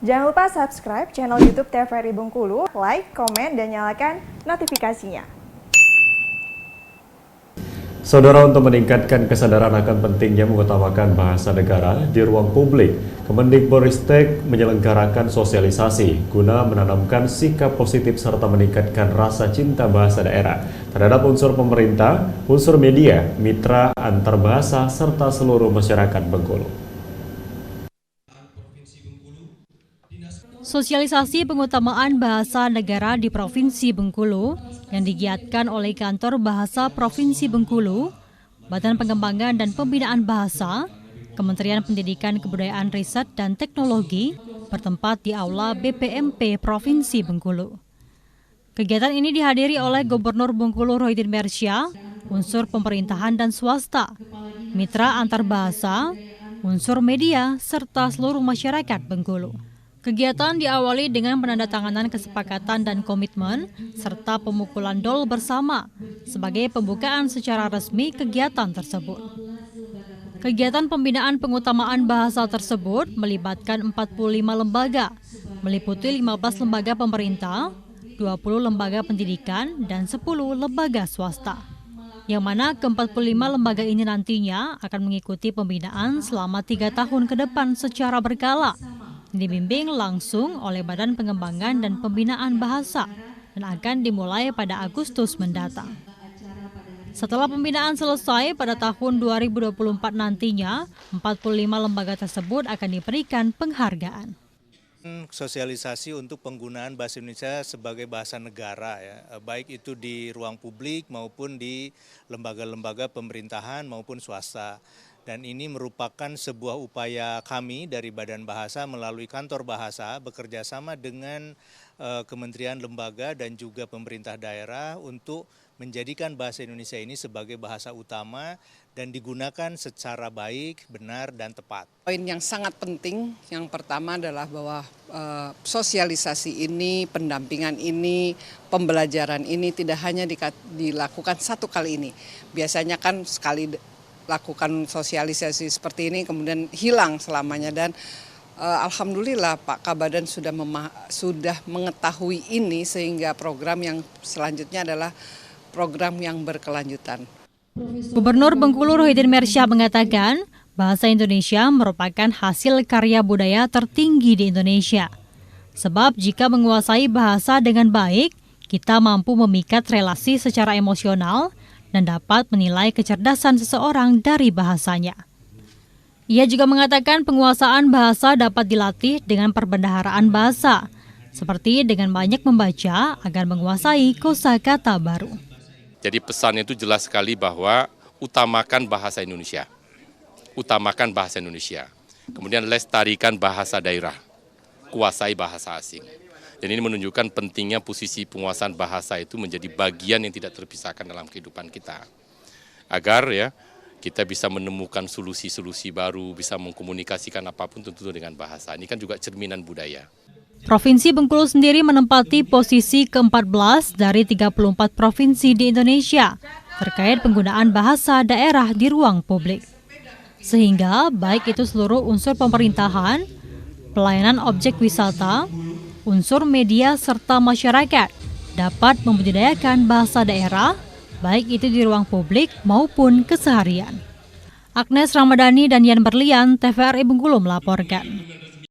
Jangan lupa subscribe channel YouTube TVRI Bengkulu, like, komen, dan nyalakan notifikasinya. Saudara, untuk meningkatkan kesadaran akan pentingnya mengutamakan bahasa negara di ruang publik, Kemendikbudristek menyelenggarakan sosialisasi guna menanamkan sikap positif serta meningkatkan rasa cinta bahasa daerah terhadap unsur pemerintah, unsur media, mitra antar bahasa, serta seluruh masyarakat Bengkulu. Sosialisasi pengutamaan bahasa negara di Provinsi Bengkulu yang digiatkan oleh Kantor Bahasa Provinsi Bengkulu, Badan Pengembangan dan Pembinaan Bahasa, Kementerian Pendidikan Kebudayaan Riset dan Teknologi bertempat di Aula BPMP Provinsi Bengkulu. Kegiatan ini dihadiri oleh Gubernur Bengkulu Rohidin Mersyah, unsur pemerintahan dan swasta, mitra antar bahasa, unsur media, serta seluruh masyarakat Bengkulu. Kegiatan diawali dengan penandatanganan kesepakatan dan komitmen, serta pemukulan dol bersama sebagai pembukaan secara resmi kegiatan tersebut. Kegiatan pembinaan pengutamaan bahasa tersebut melibatkan 45 lembaga, meliputi 15 lembaga pemerintah, 20 lembaga pendidikan, dan 10 lembaga swasta. Yang mana ke-45 lembaga ini nantinya akan mengikuti pembinaan selama 3 tahun ke depan secara berkala, dibimbing langsung oleh Badan Pengembangan dan Pembinaan Bahasa dan akan dimulai pada Agustus mendatang. Setelah pembinaan selesai pada tahun 2024 nantinya, 45 lembaga tersebut akan diberikan penghargaan. Sosialisasi untuk penggunaan bahasa Indonesia sebagai bahasa negara, ya, baik itu di ruang publik maupun di lembaga-lembaga pemerintahan maupun swasta. Dan ini merupakan sebuah upaya kami dari Badan Bahasa melalui Kantor Bahasa bekerja sama dengan kementerian lembaga dan juga pemerintah daerah untuk menjadikan bahasa Indonesia ini sebagai bahasa utama dan digunakan secara baik, benar, dan tepat. Poin yang sangat penting, yang pertama adalah bahwa sosialisasi ini, pendampingan ini, pembelajaran ini tidak hanya dilakukan satu kali ini. Biasanya kan sekali lakukan sosialisasi seperti ini kemudian hilang selamanya, dan alhamdulillah Pak Kabadan sudah mengetahui ini sehingga program yang selanjutnya adalah program yang berkelanjutan. Gubernur Bengkulu Rohidin Mersyah mengatakan bahasa Indonesia merupakan hasil karya budaya tertinggi di Indonesia. Sebab jika menguasai bahasa dengan baik, kita mampu memikat relasi secara emosional dan dapat menilai kecerdasan seseorang dari bahasanya. Ia juga mengatakan penguasaan bahasa dapat dilatih dengan perbendaharaan bahasa, seperti dengan banyak membaca agar menguasai kosakata baru. Jadi pesan itu jelas sekali bahwa utamakan bahasa Indonesia. Utamakan bahasa Indonesia. Kemudian lestarikan bahasa daerah. Kuasai bahasa asing. Dan ini menunjukkan pentingnya posisi penguasaan bahasa itu menjadi bagian yang tidak terpisahkan dalam kehidupan kita. Agar ya kita bisa menemukan solusi-solusi baru, bisa mengkomunikasikan apapun tentu dengan bahasa. Ini kan juga cerminan budaya. Provinsi Bengkulu sendiri menempati posisi ke-14 dari 34 provinsi di Indonesia terkait penggunaan bahasa daerah di ruang publik. Sehingga baik itu seluruh unsur pemerintahan, pelayanan objek wisata, unsur media serta masyarakat dapat membudidayakan bahasa daerah, baik itu di ruang publik maupun keseharian. Agnes Ramadhani dan Yan Berlian, TVRI Bengkulu melaporkan.